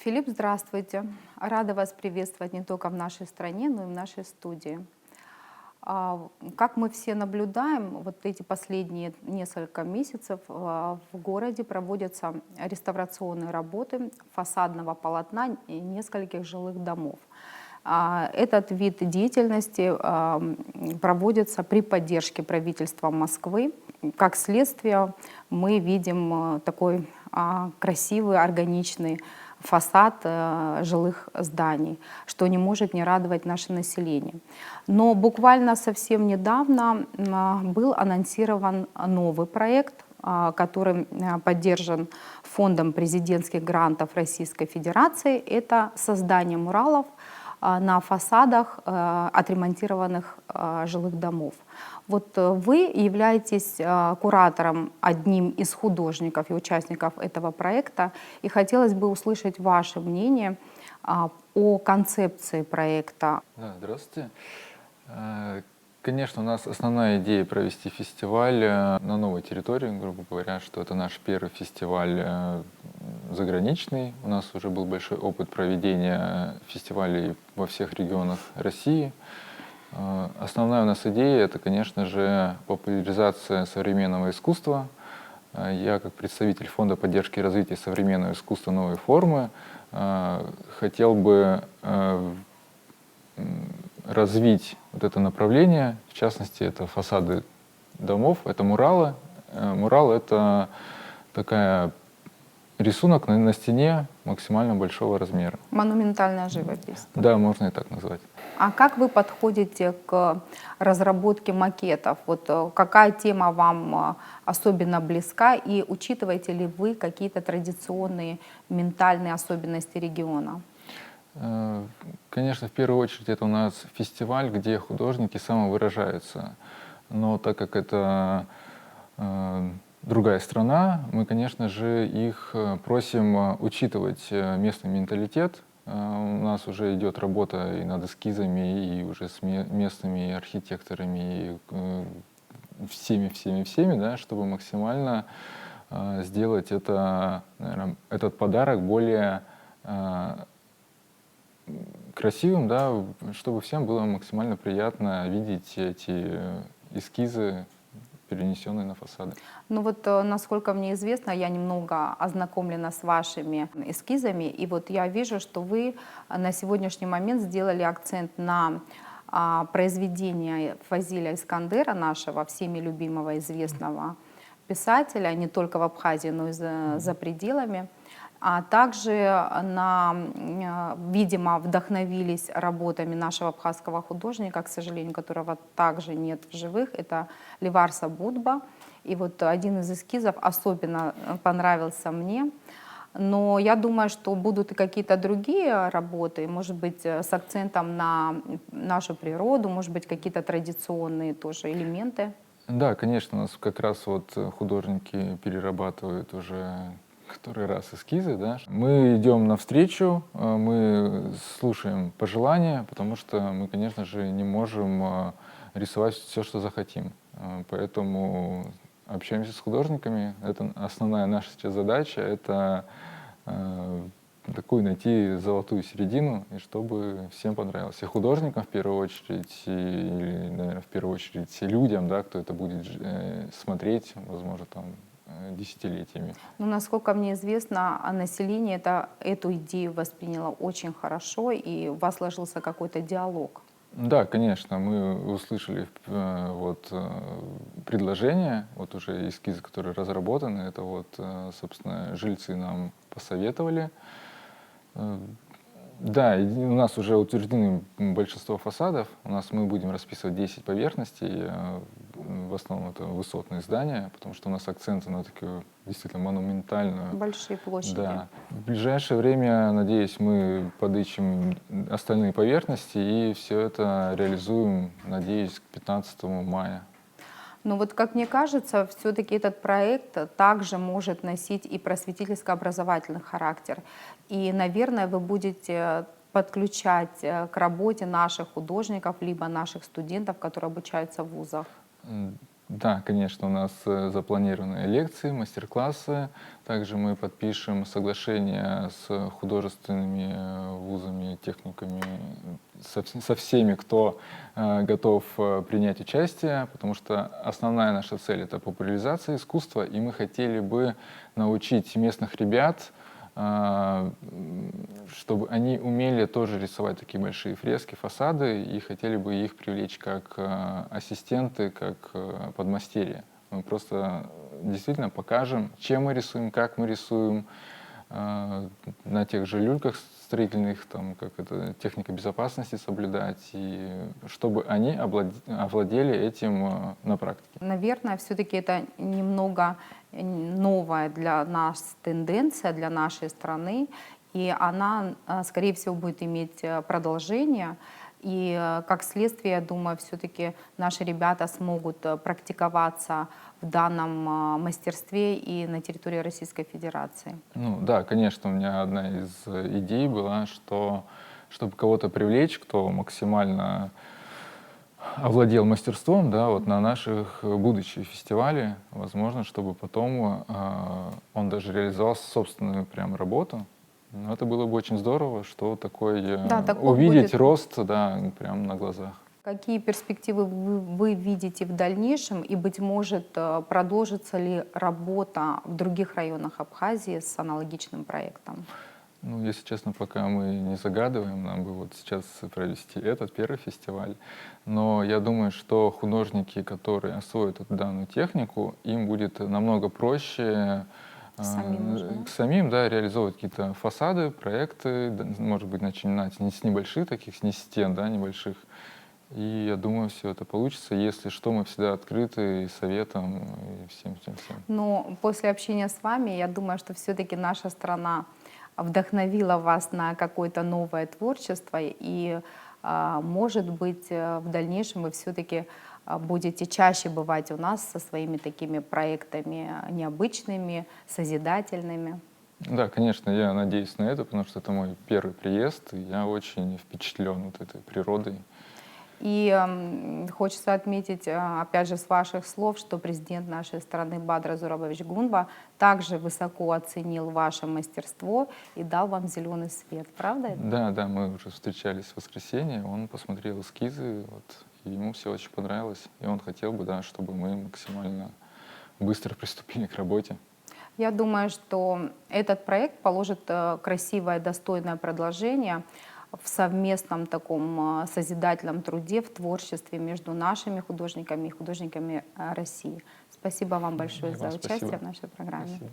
Филипп, здравствуйте. Рада вас приветствовать не только в нашей стране, но и в нашей студии. Как мы все наблюдаем, вот эти последние несколько месяцев в городе проводятся реставрационные работы фасадного полотна нескольких жилых домов. Этот вид деятельности проводится при поддержке правительства Москвы. Как следствие, мы видим такой красивый, органичный фасад жилых зданий, что не может не радовать наше население. Но буквально совсем недавно был анонсирован новый проект, который поддержан Фондом президентских грантов Российской Федерации. Это создание муралов на фасадах отремонтированных жилых домов. Вот вы являетесь куратором, одним из художников и участников этого проекта, и хотелось бы услышать ваше мнение о концепции проекта. Да, здравствуйте. Конечно, у нас основная идея провести фестиваль на новой территории, грубо говоря, что это наш первый фестиваль заграничный. У нас уже был большой опыт проведения фестивалей во всех регионах России. Основная у нас идея — это, конечно же, популяризация современного искусства. Я, как представитель Фонда поддержки и развития современного искусства «Новые формы», хотел бы развить вот это направление. В частности, это фасады домов, это муралы. Мурал — это такая рисунок на стене максимально большого размера. Монументальная живопись. Да, можно и так назвать. А как вы подходите к разработке макетов? Вот какая тема вам особенно близка, и учитываете ли вы какие-то традиционные ментальные особенности региона? Конечно, в первую очередь это у нас фестиваль, где художники самовыражаются. Но так как это другая страна, мы, конечно же, их просим учитывать местный менталитет. У нас уже идет работа и над эскизами, и уже с местными архитекторами, и всеми, да, чтобы максимально сделать наверное, этот подарок более красивым, да, чтобы всем было максимально приятно видеть эти эскизы, перенесенные на фасады. Ну вот, насколько мне известно, я немного ознакомлена с вашими эскизами, и вот я вижу, что вы на сегодняшний момент сделали акцент на произведение Фазиля Искандера, нашего всеми любимого, известного писателя, не только в Абхазии, но и за пределами. А также, видимо, вдохновились работами нашего абхазского художника, к сожалению, которого также нет в живых, это Ливарса Будба. И вот один из эскизов особенно понравился мне. Но я думаю, что будут и какие-то другие работы, может быть, с акцентом на нашу природу, может быть, какие-то традиционные тоже элементы. Да, конечно, у нас как раз вот художники перерабатывают уже который раз эскизы, да. Мы идем навстречу, мы слушаем пожелания, потому что мы, конечно же, не можем рисовать все, что захотим. Поэтому общаемся с художниками. Это основная наша сейчас задача, это такую найти золотую середину, и чтобы всем понравилось. И художникам в первую очередь, или, наверное, в первую очередь людям, да, кто это будет смотреть, возможно, там, десятилетиями. Ну, насколько мне известно, население эту идею восприняло очень хорошо, и у вас сложился какой-то диалог. Да, конечно, мы услышали предложения, вот уже эскизы, которые разработаны, это вот, собственно, жильцы нам посоветовали. Да, и у нас уже утверждены большинство фасадов. Мы будем расписывать 10 поверхностей. В основном это высотные здания, потому что у нас акценты на такую действительно монументальную. Большие площади. Да. В ближайшее время, надеюсь, мы подыщем остальные поверхности и все это реализуем, надеюсь, к 15 мая. Но вот, как мне кажется, все-таки этот проект также может носить и просветительско-образовательный характер. И, наверное, вы будете подключать к работе наших художников, либо наших студентов, которые обучаются в вузах. Да, конечно, у нас запланированы лекции, мастер-классы. Также мы подпишем соглашение с художественными вузами, техниками, со всеми, кто готов принять участие, потому что основная наша цель — это популяризация искусства, и мы хотели бы научить местных ребят, чтобы они умели тоже рисовать такие большие фрески, фасады, и хотели бы их привлечь как ассистенты, как подмастерья. Мы просто действительно покажем, чем мы рисуем, как мы рисуем, на тех же люльках строительных, там, как это, техника безопасности соблюдать, и чтобы они овладели этим на практике. Наверное, все-таки это немного новая для нас тенденция, для нашей страны, и она, скорее всего, будет иметь продолжение. И как следствие, я думаю, все-таки наши ребята смогут практиковаться в данном мастерстве и на территории Российской Федерации. Ну да, конечно, у меня одна из идей была, что чтобы кого-то привлечь, кто максимально овладел мастерством, да, вот на наших будущих фестивале, возможно, чтобы потом он даже реализовал собственную прям работу. Ну, это было бы очень здорово, что такой Да, таков увидеть будет. рост, да, прям на глазах. Какие перспективы вы видите в дальнейшем, и, быть может, продолжится ли работа в других районах Абхазии с аналогичным проектом? Ну, если честно, пока мы не загадываем, нам бы вот сейчас провести этот первый фестиваль. Но я думаю, что художники, которые освоят эту данную технику, им будет намного проще Самим уже, да? самим, да, реализовывать какие-то фасады, проекты, может быть, начинать не с небольших таких, не с стен, да, небольших. И я думаю, все это получится. Если что, мы всегда открыты и советом, и всем. Но после общения с вами, я думаю, что все-таки наша страна вдохновила вас на какое-то новое творчество, и, может быть, в дальнейшем вы все-таки будете чаще бывать у нас со своими такими проектами необычными, созидательными. Да, конечно, я надеюсь на это, потому что это мой первый приезд, и я очень впечатлен вот этой природой. И хочется отметить, опять же, с ваших слов, что президент нашей страны Бадра Зурабович Гунба также высоко оценил ваше мастерство и дал вам зеленый свет. Правда это? Да, мы уже встречались в воскресенье, он посмотрел эскизы, вот, и ему все очень понравилось, и он хотел бы, да, чтобы мы максимально быстро приступили к работе. Я думаю, что этот проект положит красивое, достойное продолжение в совместном таком созидательном труде, в творчестве между нашими художниками и художниками России. Спасибо вам большое И за вам участие спасибо. в нашей программе. Спасибо.